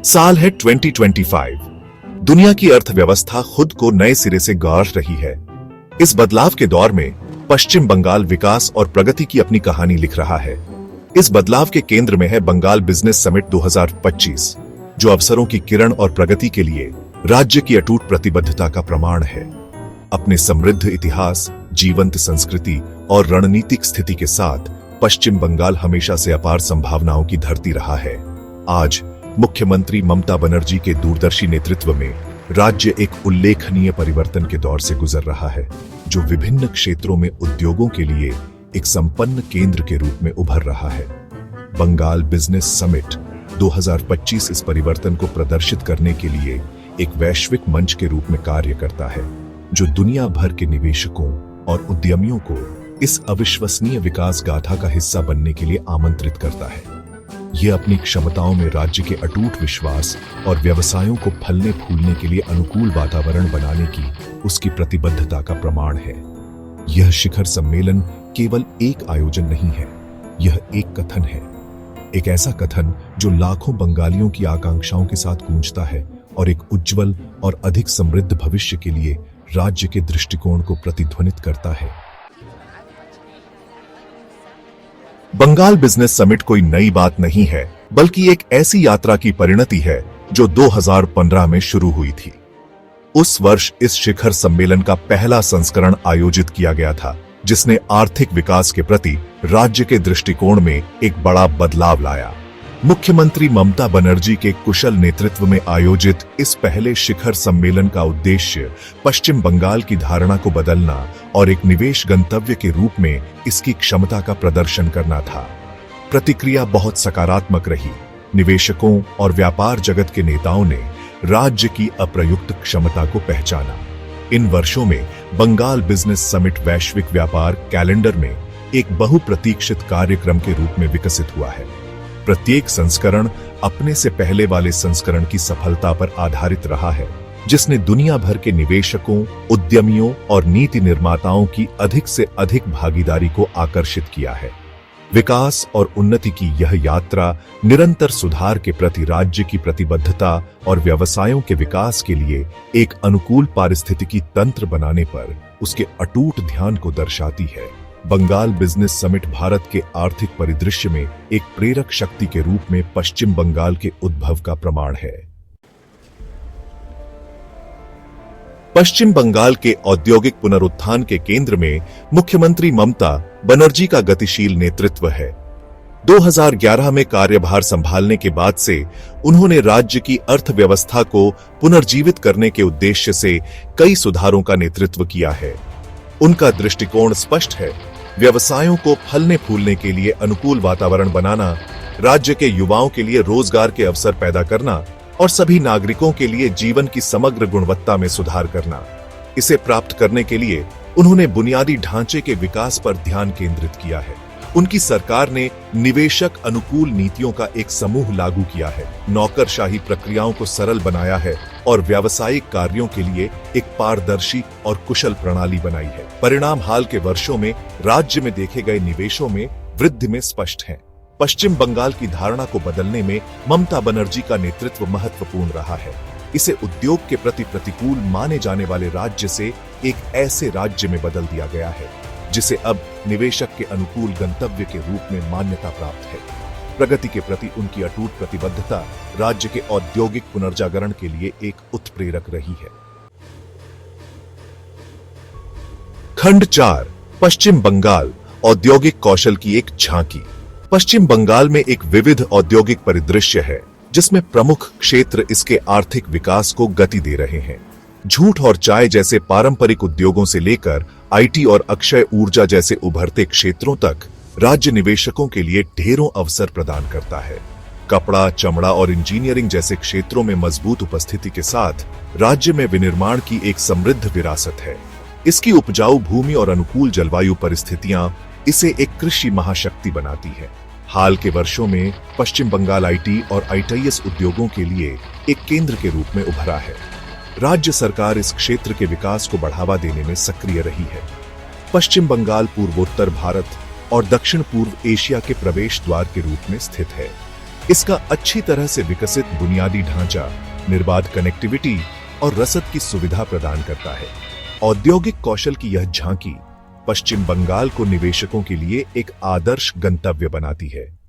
साल है 2025। दुनिया की अर्थव्यवस्था खुद को नए सिरे से गढ़ रही है। इस बदलाव के दौर में पश्चिम बंगाल विकास और प्रगति की अपनी कहानी लिख रहा है। इस बदलाव के केंद्र में है बंगाल बिजनेस समिट 2025, जो अवसरों की किरण और प्रगति के लिए राज्य की अटूट प्रतिबद्धता का प्रमाण है। अपने समृद्ध इतिहास, जीवंत संस्कृति और रणनीतिक स्थिति के साथ पश्चिम बंगाल हमेशा से अपार संभावनाओं की धरती रहा है। आज मुख्यमंत्री ममता बनर्जी के दूरदर्शी नेतृत्व में राज्य एक उल्लेखनीय परिवर्तन के दौर से गुजर रहा है, जो विभिन्न क्षेत्रों में उद्योगों के लिए एक संपन्न केंद्र के रूप में उभर रहा है। बंगाल बिजनेस समिट 2025 इस परिवर्तन को प्रदर्शित करने के लिए एक वैश्विक मंच के रूप में कार्य करता है, जो दुनिया भर के निवेशकों और उद्यमियों को इस अविश्वसनीय विकास गाथा का हिस्सा बनने के लिए आमंत्रित करता है। यह अपनी क्षमताओं में राज्य के अटूट विश्वास और व्यवसायों को फलने फूलने के लिए अनुकूल वातावरण बनाने की उसकी प्रतिबद्धता का प्रमाण है। यह शिखर सम्मेलन केवल एक आयोजन नहीं है, यह एक कथन है। एक ऐसा कथन जो लाखों बंगालियों की आकांक्षाओं के साथ गूंजता है और एक उज्जवल और अधिक समृद्ध भविष्य के लिए राज्य के दृष्टिकोण को प्रतिध्वनित करता है। बंगाल बिजनेस समिट कोई नई बात नहीं है, बल्कि एक ऐसी यात्रा की परिणति है जो 2015 में शुरू हुई थी। उस वर्ष इस शिखर सम्मेलन का पहला संस्करण आयोजित किया गया था, जिसने आर्थिक विकास के प्रति राज्य के दृष्टिकोण में एक बड़ा बदलाव लाया। मुख्यमंत्री ममता बनर्जी के कुशल नेतृत्व में आयोजित इस पहले शिखर सम्मेलन का उद्देश्य पश्चिम बंगाल की धारणा को बदलना और एक निवेश गंतव्य के रूप में इसकी क्षमता का प्रदर्शन करना था। प्रतिक्रिया बहुत सकारात्मक रही। निवेशकों और व्यापार जगत के नेताओं ने राज्य की अप्रयुक्त क्षमता को पहचाना। इन वर्षों में बंगाल बिजनेस समिट वैश्विक व्यापार कैलेंडर में एक बहुप्रतीक्षित कार्यक्रम के रूप में विकसित हुआ है। प्रत्येक संस्करण अपने से पहले वाले संस्करण की सफलता पर आधारित रहा है, जिसने दुनिया भर के निवेशकों, उद्यमियों और नीति निर्माताओं की अधिक से अधिक भागीदारी को आकर्षित किया है। विकास और उन्नति की यह यात्रा निरंतर सुधार के प्रति राज्य की प्रतिबद्धता और व्यवसायों के विकास के लिए एक अनुकूल पारिस्थितिकी तंत्र बनाने पर उसके अटूट ध्यान को दर्शाती है। बंगाल बिजनेस समिट भारत के आर्थिक परिदृश्य में एक प्रेरक शक्ति के रूप में पश्चिम बंगाल के उद्भव का प्रमाण है। पश्चिम बंगाल के औद्योगिक पुनरुत्थान के केंद्र में मुख्यमंत्री ममता बनर्जी का गतिशील नेतृत्व है। 2011 में कार्यभार संभालने के बाद से उन्होंने राज्य की अर्थव्यवस्था को पुनर्जीवित करने के उद्देश्य से कई सुधारों का नेतृत्व किया है। उनका दृष्टिकोण स्पष्ट है। व्यवसायों को फलने फूलने के लिए अनुकूल वातावरण बनाना, राज्य के युवाओं के लिए रोजगार के अवसर पैदा करना और सभी नागरिकों के लिए जीवन की समग्र गुणवत्ता में सुधार करना। इसे प्राप्त करने के लिए उन्होंने बुनियादी ढांचे के विकास पर ध्यान केंद्रित किया है। उनकी सरकार ने निवेशक अनुकूल नीतियों का एक समूह लागू किया है, नौकरशाही प्रक्रियाओं को सरल बनाया है और व्यावसायिक कार्यों के लिए एक पारदर्शी और कुशल प्रणाली बनाई है। परिणाम हाल के वर्षों में राज्य में देखे गए निवेशों में वृद्धि में स्पष्ट हैं। पश्चिम बंगाल की धारणा को बदलने में ममता बनर्जी का नेतृत्व महत्वपूर्ण रहा है। इसे उद्योग के प्रति प्रतिकूल माने जाने वाले राज्य से एक ऐसे राज्य में बदल दिया गया है, जिसे अब निवेशक के अनुकूल गंतव्य के रूप में मान्यता प्राप्त है। प्रगति के प्रति उनकी अटूट प्रतिबद्धता राज्य के औद्योगिक पुनर्जागरण के लिए एक उत्प्रेरक रही है। खंड 4, पश्चिम बंगाल औद्योगिक कौशल की एक झांकी। पश्चिम बंगाल में एक विविध औद्योगिक परिदृश्य है, जिसमें प्रमुख क्षेत्र इसके आर्थिक विकास को गति दे रहे हैं। जूट और चाय जैसे पारंपरिक उद्योगों से लेकर आईटी और अक्षय ऊर्जा जैसे उभरते क्षेत्रों तक राज्य निवेशकों के लिए ढेरों अवसर प्रदान करता है। कपड़ा, चमड़ा और इंजीनियरिंग जैसे क्षेत्रों में मजबूत उपस्थिति के साथ राज्य में विनिर्माण की एक समृद्ध विरासत है। इसकी उपजाऊ भूमि और अनुकूल जलवायु परिस्थितियां इसे एक कृषि महाशक्ति बनाती है। हाल के वर्षों में पश्चिम बंगाल आईटी और आईटीएस उद्योगों के लिए एक केंद्र के रूप में उभरा है। राज्य सरकार इस क्षेत्र के विकास को बढ़ावा देने में सक्रिय रही है। पश्चिम बंगाल पूर्वोत्तर भारत और दक्षिण पूर्व एशिया के प्रवेश द्वार के रूप में स्थित है। इसका अच्छी तरह से विकसित बुनियादी ढांचा, निर्बाध कनेक्टिविटी और रसद की सुविधा प्रदान करता है। औद्योगिक कौशल की यह झांकी पश्चिम बंगाल को निवेशकों के लिए एक आदर्श गंतव्य बनाती है।